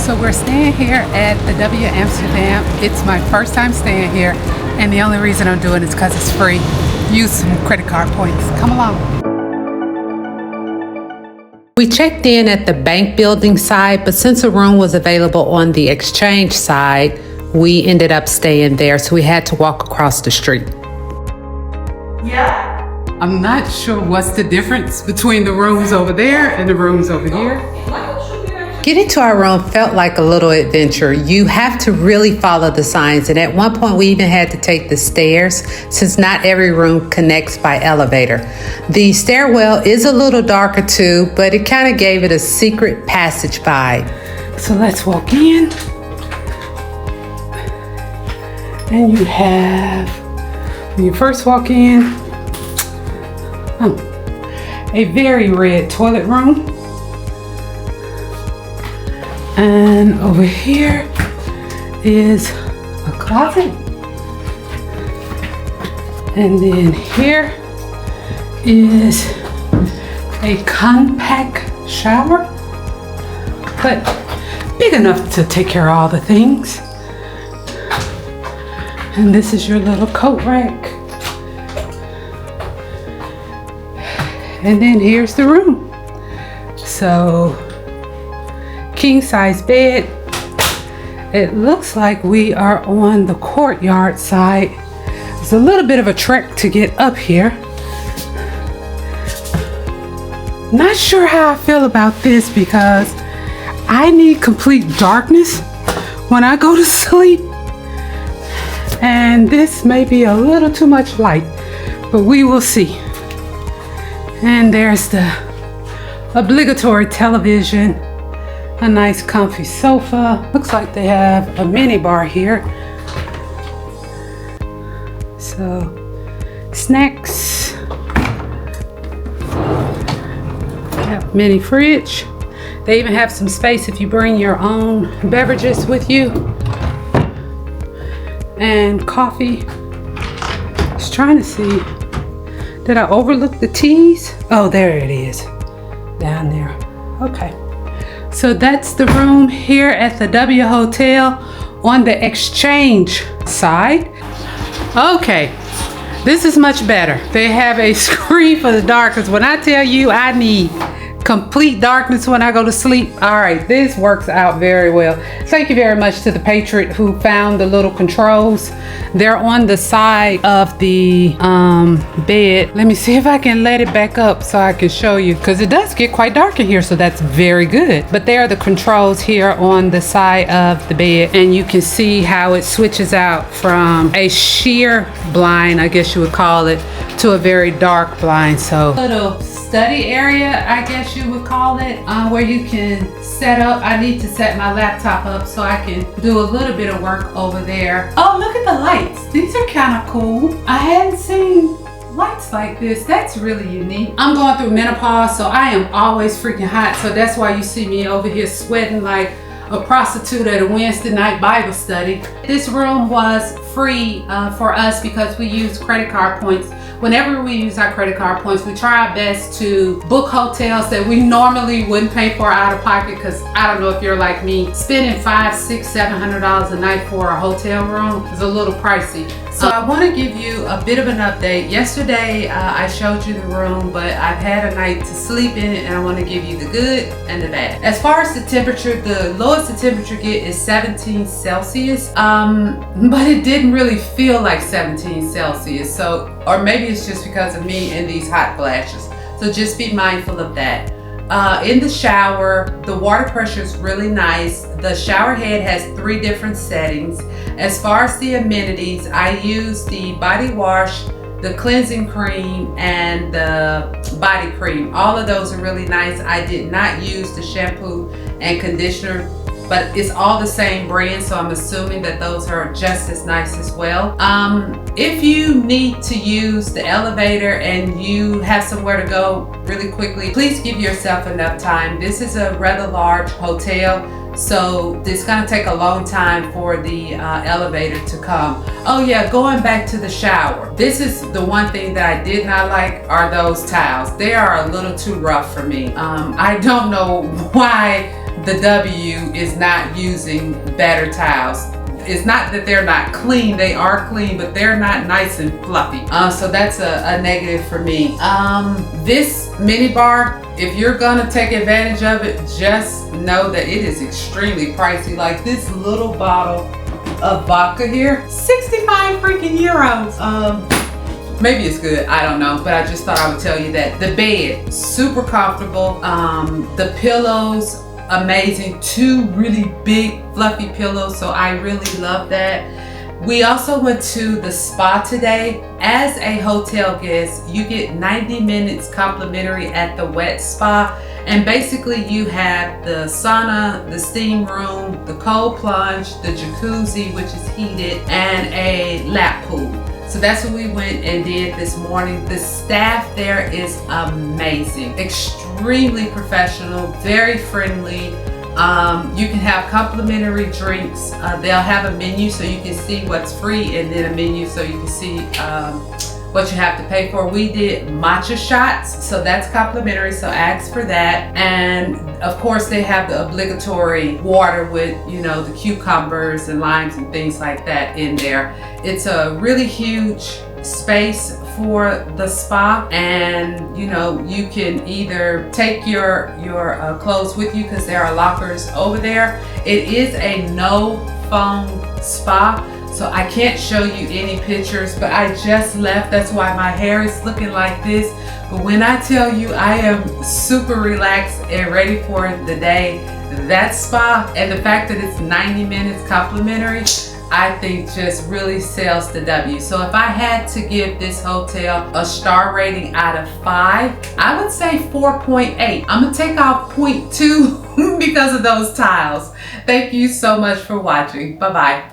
So we're staying here at the W Amsterdam. It's my first time staying here, and the only reason I'm doing it is because it's free. Use some credit card points. Come along. We checked in at the bank building side, but since a room was available on the exchange side, we ended up staying there, so we had to walk across the street. Yeah. I'm not sure what's the difference between the rooms over there and the rooms over here. Getting to our room felt like a little adventure. You have to really follow the signs, and at one point we even had to take the stairs since not every room connects by elevator. The stairwell is a little darker too, but it kind of gave it a secret passage vibe. So let's walk in. And you have, when you first walk in, a very red toilet room. And over here is a closet. And then here is a compact shower, but big enough to take care of all the things. And this is your little coat rack. And then here's the room. So, king size bed. It looks like we are on the courtyard side. It's a little bit of a trek to get up here. Not sure how I feel about this because I need complete darkness when I go to sleep. And this may be a little too much light, but we will see. And there's the obligatory television, a nice comfy sofa. Looks like they have a minibar here. So, snacks. Have mini fridge. They even have some space if you bring your own beverages with you. And coffee. Just trying to see. Did I overlook the teas? Oh, there it is. Down there. Okay. So that's the room here at the W Hotel on the exchange side. Okay. This is much better. They have a screen for the dark, because when I tell you I need complete darkness when I go to sleep, all right, this works out very well. Thank you very much to the patron who found the little controls. They're on the side of the bed. Let me see if I can let it back up so I can show you, because it does get quite dark in here, so that's very good. But there are the controls here on the side of the bed, and you can see how it switches out from a sheer blind, I guess you would call it, to a very dark blind. So little study area, I guess you would call it, where you can set up. I need to set my laptop up so I can do a little bit of work over there. Oh, look at the lights. These are kind of cool. I hadn't seen lights like this. That's really unique. I'm going through menopause, so I am always freaking hot. So that's why you see me over here sweating like a prostitute at a Wednesday night Bible study. This room was free for us because we use credit card points. Whenever we use our credit card points, we try our best to book hotels that we normally wouldn't pay for out of pocket, because I don't know if you're like me, spending $500, $600, $700 a night for a hotel room is a little pricey. So I want to give you a bit of an update. Yesterday I showed you the room, but I've had a night to sleep in it, and I want to give you the good and the bad. As far as the temperature, the lowest the temperature get is 17 Celsius, but it didn't really feel like 17 Celsius. So, or maybe it's just because of me and these hot flashes. So just be mindful of that. In the shower, the water pressure is really nice. The shower head has 3 different settings. As far as the amenities, I use the body wash, the cleansing cream, and the body cream. All of those are really nice. I did not use the shampoo and conditioner, but it's all the same brand, so I'm assuming that those are just as nice as well. If you need to use the elevator and you have somewhere to go really quickly, please give yourself enough time. This is a rather large hotel, so it's gonna take a long time for the elevator to come. Oh yeah, going back to the shower. This is the one thing that I did not like, are those towels. They are a little too rough for me. I don't know why the W is not using better towels. It's not that they're not clean, they are clean, but they're not nice and fluffy. So that's a negative for me. This minibar, if you're gonna take advantage of it, just know that it is extremely pricey. Like this little bottle of vodka here, 65 freaking euros. Maybe it's good, I don't know, but I just thought I would tell you that. The bed, super comfortable. The pillows, amazing. 2 really big fluffy pillows, so I really love that. We also went to the spa today. As a hotel guest, you get 90 minutes complimentary at the wet spa, and basically you have the sauna, the steam room, the cold plunge, the jacuzzi, which is heated, and a lap pool. So that's what we went and did this morning. The staff there is amazing, extremely professional, very friendly. You can have complimentary drinks. They'll have a menu so you can see what's free, and then a menu so you can see what you have to pay for. We did matcha shots, so that's complimentary, so ask for that. And of course they have the obligatory water with, you know, the cucumbers and limes and things like that in there. It's a really huge space for the spa, and you know, you can either take your clothes with you because there are lockers over there. It is a no phone spa, so I can't show you any pictures, but I just left. That's why my hair is looking like this. But when I tell you I am super relaxed and ready for the day, that spa and the fact that it's 90 minutes complimentary, I think just really sells the W. So if I had to give this hotel a star rating out of 5, I would say 4.8. I'm gonna take off 0.2 because of those tiles. Thank you so much for watching. Bye-bye.